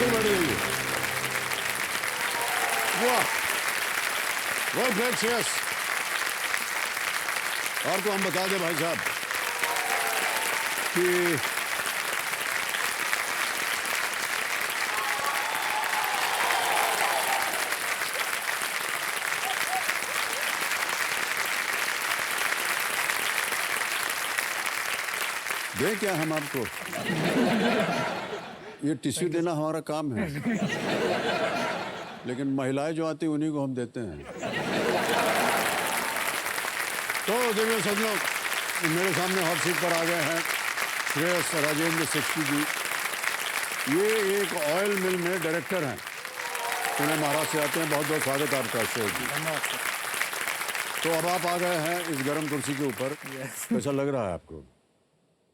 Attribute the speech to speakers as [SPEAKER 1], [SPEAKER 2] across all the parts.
[SPEAKER 1] बिल्कुल बैठ जाइए। वाह, वेल ग्रेट, यस। और तो हम बता दें भाई साहब कि दें क्या हम आपको, ये टिश्यू देना हमारा काम है, लेकिन महिलाएं जो आती हैं उन्हीं को हम देते हैं। तो देखिए सज्जनों, मेरे सामने हॉट सीट पर आ गए हैं श्रेयस राजेंद्र सेठी जी। ये एक ऑयल मिल में डायरेक्टर हैं, पुणे महाराष्ट्र से आते हैं। बहुत बहुत स्वागत है आपका श्रेयस जी।
[SPEAKER 2] धन्यवाद।
[SPEAKER 1] तो अब आप आ गए हैं इस गर्म कुर्सी के ऊपर, कैसा लग रहा है आपको?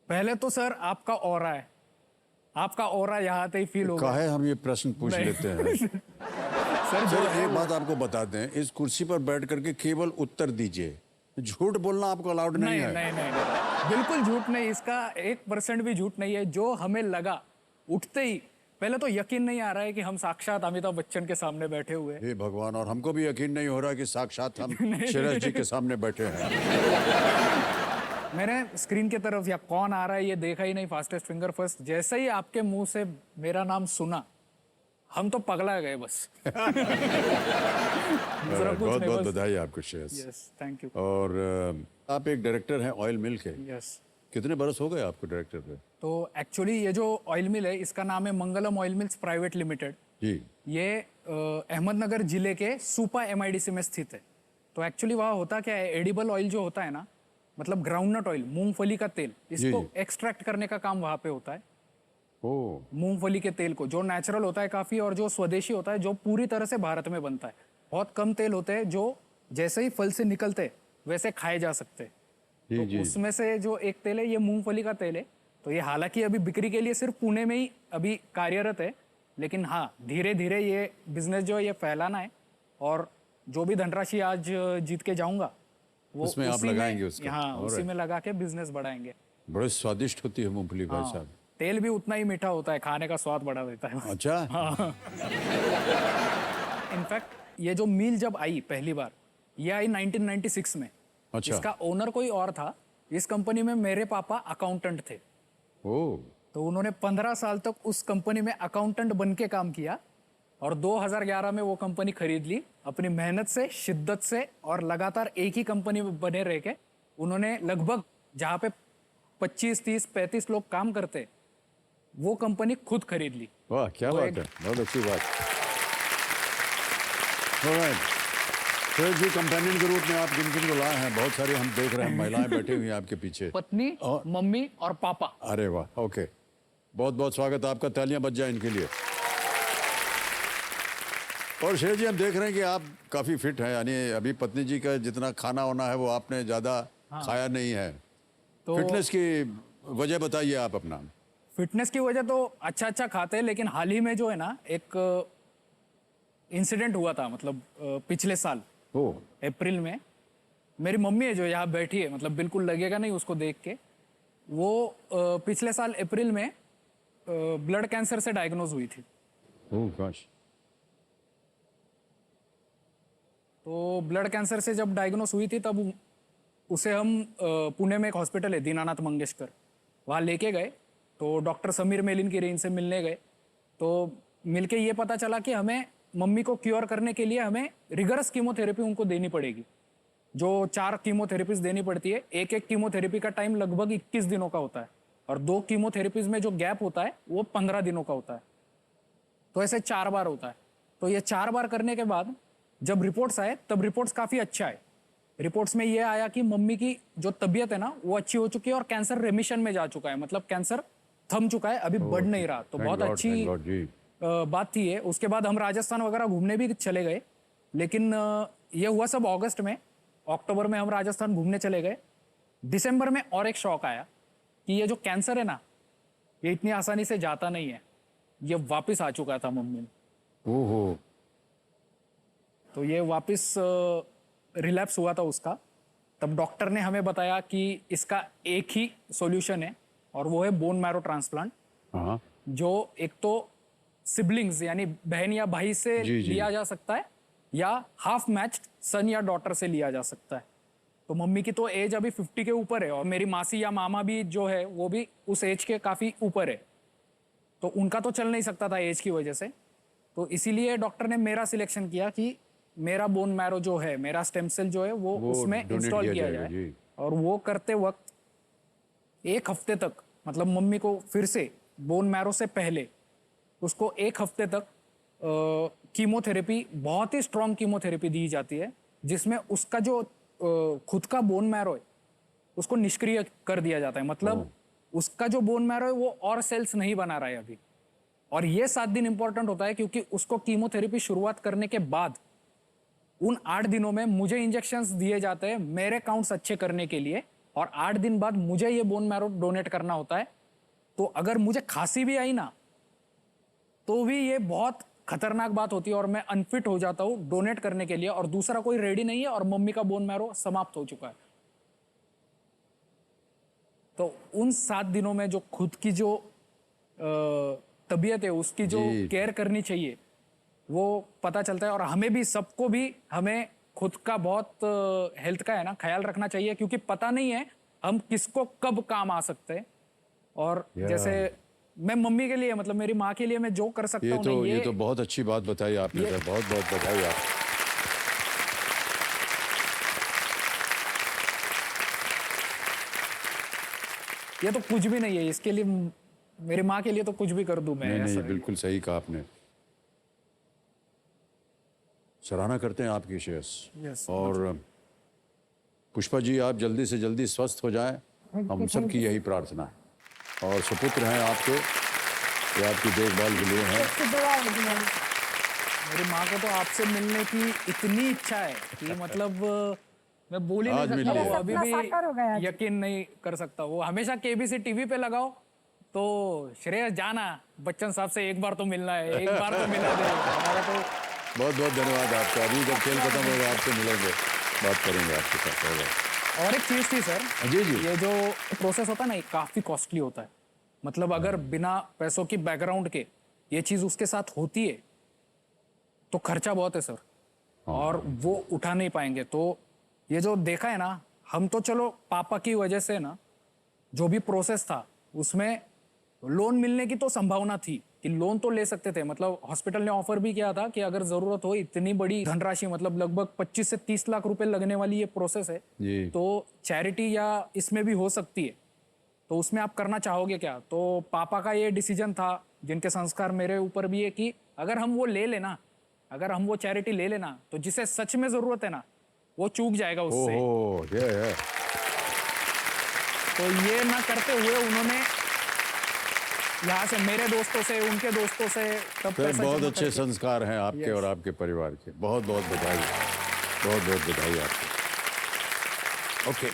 [SPEAKER 2] पहले तो सर आपका ऑरा है, आपका ऑरा यहाँ आते ही फील होगा।
[SPEAKER 1] काहे हम ये प्रश्न पूछ लेते हैं?
[SPEAKER 2] सर
[SPEAKER 1] सर एक बात आपको बता दें, इस कुर्सी पर बैठ करके केवल उत्तर दीजिए, झूठ बोलना आपको अलाउड नहीं है।
[SPEAKER 2] नहीं, बिल्कुल झूठ नहीं, इसका 1% भी झूठ नहीं है। जो हमें लगा उठते ही, पहले तो यकीन नहीं आ रहा है कि हम साक्षात अमिताभ बच्चन के सामने बैठे हुए हैं।
[SPEAKER 1] हे भगवान, और हमको भी यकीन नहीं हो रहा कि साक्षात हम श्रेयस जी के सामने बैठे हैं।
[SPEAKER 2] मैंने स्क्रीन की तरफ या कौन आ रहा है ये देखा ही नहीं, फास्टेस्ट फिंगर फर्स्ट। जैसे ही आपके मुंह से मेरा नाम सुना, हम तो पगला गए बस।
[SPEAKER 1] बहुत बहुत बधाई आपको श्रेयस।
[SPEAKER 2] Yes, thank you.
[SPEAKER 1] और आप एक डायरेक्टर हैं ऑयल मिल के।
[SPEAKER 2] यस।
[SPEAKER 1] कितने बरस हो गए आपको डायरेक्टर पे?
[SPEAKER 2] तो एक्चुअली ये जो ऑयल मिल है, इसका नाम है मंगलम ऑयल मिल्स प्राइवेट लिमिटेड
[SPEAKER 1] जी।
[SPEAKER 2] ये अहमदनगर जिले के सुपा एमआईडीसी में स्थित है। तो एक्चुअली वहाँ होता क्या है, एडिबल ऑयल जो होता है ना, मतलब ग्राउंडनट ऑयल, मूंगफली का तेल, इसको एक्सट्रैक्ट करने का काम वहाँ पे होता है। मूंगफली के तेल को, जो नेचुरल होता है काफी, और जो स्वदेशी होता है, जो पूरी तरह से भारत में बनता है। बहुत कम तेल होते हैं जो जैसे ही फल से निकलते वैसे खाए जा सकते हैं। तो उसमें से जो एक तेल है, ये मूंगफली का तेल है। तो ये हालांकि अभी बिक्री के लिए सिर्फ पुणे में ही अभी कार्यरत है, लेकिन हाँ, धीरे धीरे ये बिजनेस जो है ये फैलाना है। और जो भी धनराशि आज जीत के जाऊंगा वो
[SPEAKER 1] उसमें आप लगाएंगे उसको?
[SPEAKER 2] हाँ, उसी में लगा के बिजनेस बढ़ाएंगे।
[SPEAKER 1] बड़े स्वादिष्ट होती है मूंगफली भाई साहब।
[SPEAKER 2] तेल भी उतना ही मीठा होता है, खाने का स्वाद बढ़ा देता है।
[SPEAKER 1] अच्छा।
[SPEAKER 2] इनफैक्ट ये जो मिल जब आई पहली बार, ये आई 1996 में।
[SPEAKER 1] अच्छा।
[SPEAKER 2] इसका ओनर कोई और था। इस कंपनी में मेरे पापा अकाउंटेंट थे। तो उन्होंने 15 साल तक उस कंपनी में अकाउंटेंट बन के काम किया, और 2011 में वो कंपनी खरीद ली। अपनी मेहनत से, शिद्दत से, और लगातार एक ही कंपनी में बने रह के उन्होंने लगभग जहाँ पे 25, 30, 35 लोग काम करते, वो कंपनी खुद खरीद ली।
[SPEAKER 1] वाह, क्या बात है, बहुत अच्छी बात। श्रेयस जी, कंपेनियन के रूप में आप किन किन को लाए हैं? बहुत सारी हम देख रहे हैं महिलाएं बैठी हुई हैं आपके पीछे।
[SPEAKER 2] पत्नी, मम्मी और पापा।
[SPEAKER 1] अरे वाह, ओके, बहुत बहुत स्वागत आपका, तालियां बज जाए इनके लिए। और श्रेयस जी, हम देख रहे हैं कि आप काफी फिट हैं, यानी अभी पत्नी जी का जितना खाना होना है वो आपने ज्यादा खाया नहीं है। तो फिटनेस की वजह बताइए आप अपना।
[SPEAKER 2] फिटनेस की वजह तो अच्छा खाते हैं, लेकिन हाल ही में जो है ना, एक इंसिडेंट हुआ था, मतलब पिछले साल अप्रैल में। मेरी मम्मी है जो यहाँ बैठी है, मतलब बिल्कुल लगेगा नहीं उसको देख के, वो पिछले साल अप्रैल में ब्लड कैंसर से डायग्नोज हुई थी।
[SPEAKER 1] gosh.
[SPEAKER 2] तो ब्लड कैंसर से जब डायग्नोज हुई थी, तब उसे हम पुणे में एक हॉस्पिटल है दीनानाथ मंगेशकर, वहाँ लेके गए। तो डॉक्टर समीर मेलिन की रेंज से मिलने गए। तो मिलके ये पता चला कि हमें मम्मी को क्योर करने के लिए हमें रिगरस कीमोथेरेपी उनको देनी पड़ेगी, जो 4 कीमोथेरेपीज देनी पड़ती है। एक कीमोथेरेपी का टाइम लगभग 21 दिनों का होता है, और 2 कीमोथेरेपीज में जो गैप होता है वो 15 दिनों का होता है। तो ऐसे 4 बार होता है। तो ये 4 बार करने के बाद जब रिपोर्ट्स आए, तब रिपोर्ट्स काफ़ी अच्छा है। रिपोर्ट्स में ये आया कि मम्मी की जो तबीयत है ना, वो अच्छी हो चुकी है, और कैंसर रेमिशन में जा चुका है, मतलब कैंसर थम चुका है, अभी बढ़ नहीं रहा। तो बहुत अच्छी बात थी ये। उसके बाद हम राजस्थान वगैरह घूमने भी चले गए, लेकिन ये हुआ सब अगस्त में। अक्टूबर में हम राजस्थान घूमने चले गए। दिसंबर में और एक शौक आया कि ये जो कैंसर है ना, ये इतनी आसानी से जाता नहीं है, ये वापस आ चुका था मम्मी में।
[SPEAKER 1] ओहो।
[SPEAKER 2] तो ये वापस रिलैप्स हुआ था उसका। तब डॉक्टर ने हमें बताया कि इसका एक ही सॉल्यूशन है, और वो है बोन मैरो ट्रांसप्लांट, जो एक तो सिबलिंग्स यानी बहन या भाई से
[SPEAKER 1] जी, जी।
[SPEAKER 2] लिया जा सकता है, या हाफ मैच्ड सन या डॉटर से लिया जा सकता है। तो मम्मी की तो एज अभी 50 के ऊपर है, और मेरी मासी या मामा भी जो है वो भी उस एज के काफी ऊपर है, तो उनका तो चल नहीं सकता था एज की वजह से। तो इसीलिए डॉक्टर ने मेरा सिलेक्शन किया कि मेरा बोन मैरो जो है, मेरा स्टेम सेल जो है वो उसमें
[SPEAKER 1] donate
[SPEAKER 2] इंस्टॉल
[SPEAKER 1] किया
[SPEAKER 2] किया
[SPEAKER 1] जाएगा,
[SPEAKER 2] जाए।
[SPEAKER 1] जी।
[SPEAKER 2] और वो करते वक्त 1 हफ्ते तक, मतलब मम्मी को फिर से बोन मैरो से पहले उसको 1 हफ्ते तक कीमोथेरेपी, बहुत ही स्ट्रॉन्ग कीमोथेरेपी दी जाती है, जिसमें उसका जो खुद का बोन मैरो है उसको निष्क्रिय कर दिया जाता है। मतलब उसका जो बोन मैरो है वो और सेल्स नहीं बना रहा है अभी। और ये 7 दिन इंपॉर्टेंट होता है क्योंकि उसको कीमोथेरेपी शुरुआत करने के बाद उन 8 दिनों में मुझे इंजेक्शंस दिए जाते हैं मेरे काउंट्स अच्छे करने के लिए, और 8 दिन बाद मुझे ये बोन मैरो डोनेट करना होता है। तो अगर मुझे खांसी भी आई ना, तो भी ये बहुत खतरनाक बात होती है और मैं अनफिट हो जाता हूँ डोनेट करने के लिए, और दूसरा कोई रेडी नहीं है और मम्मी का बोन मैरो समाप्त हो चुका है। तो उन 7 दिनों में जो खुद की जो तबीयत है, उसकी जो
[SPEAKER 1] जी।
[SPEAKER 2] केयर करनी चाहिए, वो पता चलता है। और हमें भी, सबको भी, हमें खुद का बहुत हेल्थ का है ना ख्याल रखना चाहिए, क्योंकि पता नहीं है हम किसको कब काम आ सकते हैं। और जैसे मैं मम्मी के लिए, मतलब मेरी माँ के लिए मैं जो कर सकता हूँ ना,
[SPEAKER 1] ये तो बहुत अच्छी बात बताई आपने सर, बहुत बहुत बधाई आप।
[SPEAKER 2] ये तो कुछ भी नहीं है, इसके लिए मेरी माँ के लिए तो कुछ भी कर दूं मैं।
[SPEAKER 1] नहीं
[SPEAKER 2] ऐसा
[SPEAKER 1] नहीं, बिल्कुल सही कहा आपने। सराहना करते हैं आपकी शेयर्स।
[SPEAKER 2] Yes,
[SPEAKER 1] और पुष्पा जी, आप जल्दी से जल्दी स्वस्थ हो जाएं, हम सबकी यही प्रार्थना है। और सुपुत्र हैं आपके, ये आपकी देखभाल के लिए हैं।
[SPEAKER 2] मेरी माँ को तो आपसे मिलने की इतनी इच्छा है कि मतलब मैं बोल ही नहीं
[SPEAKER 1] आज
[SPEAKER 2] सकता,
[SPEAKER 1] मिलिए।
[SPEAKER 2] वो अभी
[SPEAKER 3] साकार हो गया आज।
[SPEAKER 2] भी यकीन नहीं कर सकता। वो हमेशा केबीसी टीवी पे लगाओ तो श्रेयस जाना, बच्चन साहब से एक बार तो मिलना है, एक बार तो मिला दे। हमारा तो
[SPEAKER 1] बहुत बहुत धन्यवाद आपका। अभी जब खेल खत्म होगा आपसे मिलेंगे, बात करेंगे आपके साथ। होगा।
[SPEAKER 2] और एक चीज थी सर,
[SPEAKER 1] जी जी।
[SPEAKER 2] ये जो प्रोसेस होता है ना, ये काफी कॉस्टली होता है। मतलब अगर बिना पैसों की बैकग्राउंड के ये चीज उसके साथ होती है तो खर्चा बहुत है सर, और वो उठा नहीं पाएंगे। तो ये जो देखा है ना, हम तो चलो पापा की वजह से ना, जो भी प्रोसेस था उसमें लोन मिलने की तो संभावना थी कि लोन तो ले सकते थे। मतलब हॉस्पिटल ने ऑफर भी किया था कि अगर जरूरत हो, इतनी बड़ी धनराशि, मतलब लगभग 25 से 30 लाख रुपए लगने वाली ये प्रोसेस है,
[SPEAKER 1] जी।
[SPEAKER 2] तो चैरिटी या इसमें भी हो सकती है। तो उसमें आप करना चाहोगे क्या? तो पापा का ये डिसीजन था, जिनके संस्कार मेरे ऊपर भी है, कि अगर हम वो ले लेना, अगर हम वो चैरिटी ले लेना, तो जिसे सच में जरूरत है ना, वो चूक जाएगा उससे।
[SPEAKER 1] ओहो, ये है।
[SPEAKER 2] तो ये ना करते हुए उन्होंने यहाँ से, मेरे दोस्तों से, उनके दोस्तों से तब
[SPEAKER 1] सर,
[SPEAKER 2] पैसा
[SPEAKER 1] बहुत
[SPEAKER 2] जमा
[SPEAKER 1] अच्छे
[SPEAKER 2] करके-
[SPEAKER 1] संस्कार हैं आपके और आपके परिवार के। बहुत बहुत बधाई, बहुत बहुत बधाई आपको। ओके,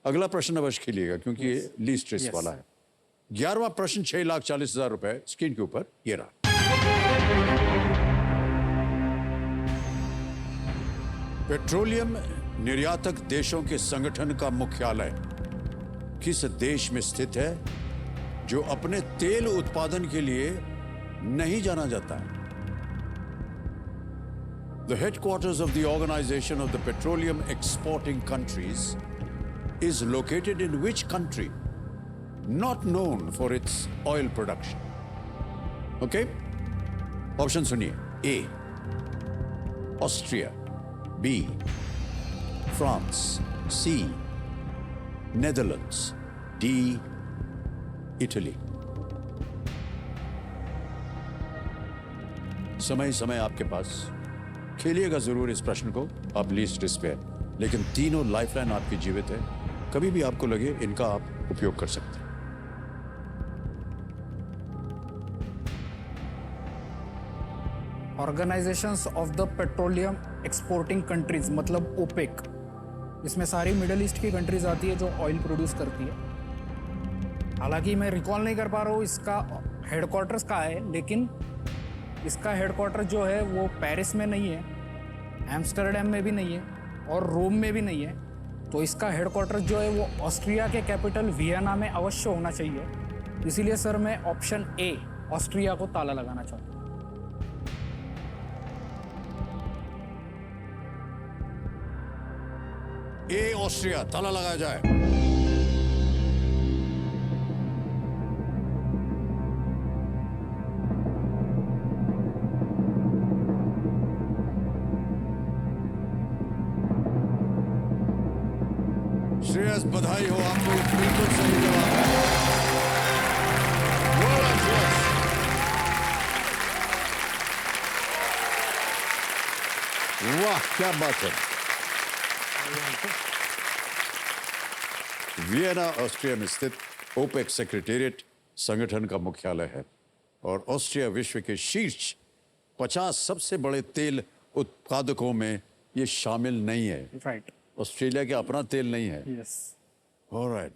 [SPEAKER 1] अगला प्रश्न अवश्य खेलिएगा क्योंकि ये लीस्ट स्ट्रेस वाला है। 11वां प्रश्न 6,40,000 रुपए स्क्रीन के ऊपर ये रहा। पेट्रोलियम निर्यातक देशों के संगठन का मुख्यालय किस देश में स्थित है जो अपने तेल उत्पादन के लिए नहीं जाना जाता है? The headquarters of the Organization of the Petroleum Exporting Countries is located in which country? Not known for its oil production. Okay? Option सुनिए. A. Austria. B. France. C. Netherlands. D. Italy. समय आपके पास, खेलिएगा जरूर इस प्रश्न को। आप least risk पे है, लेकिन तीनों लाइफलाइन आपकी जीवित है। कभी भी आपको लगे इनका आप उपयोग कर सकते हैं।
[SPEAKER 2] Organisations of the petroleum exporting countries, मतलब ओपेक, इसमें सारी मिडल ईस्ट की कंट्रीज आती है जो ऑयल प्रोड्यूस करती है। हालांकि मैं रिकॉल नहीं कर पा रहा हूँ इसका हेडक्वार्टर्स कहाँ है, लेकिन इसका हेडक्वार्टर जो है वो पेरिस में नहीं है, एम्स्टर्डम में भी नहीं है, और रोम में भी नहीं है। तो इसका हेडक्वार्टर जो है वो ऑस्ट्रिया के कैपिटल वियना में अवश्य होना चाहिए। इसीलिए सर मैं ऑप्शन ए, ऑस्ट्रिया को ताला लगाना चाहूँगा।
[SPEAKER 1] ए ऑस्ट्रिया, ताला लगाया जाए। श्रेयस, बधाई हो, आपको ये बिल्कुल सही जवाब है। Well done, Shreyas. वाह, क्या बात है। वियना ऑस्ट्रिया में स्थित ओपेक सेक्रेटेरिएट संगठन का मुख्यालय है और ऑस्ट्रिया विश्व के शीर्ष 50 सबसे बड़े तेल उत्पादकों में ये शामिल नहीं है।
[SPEAKER 2] राइट।
[SPEAKER 1] ऑस्ट्रेलिया के अपना तेल नहीं है।
[SPEAKER 2] यस।
[SPEAKER 1] ऑलराइट।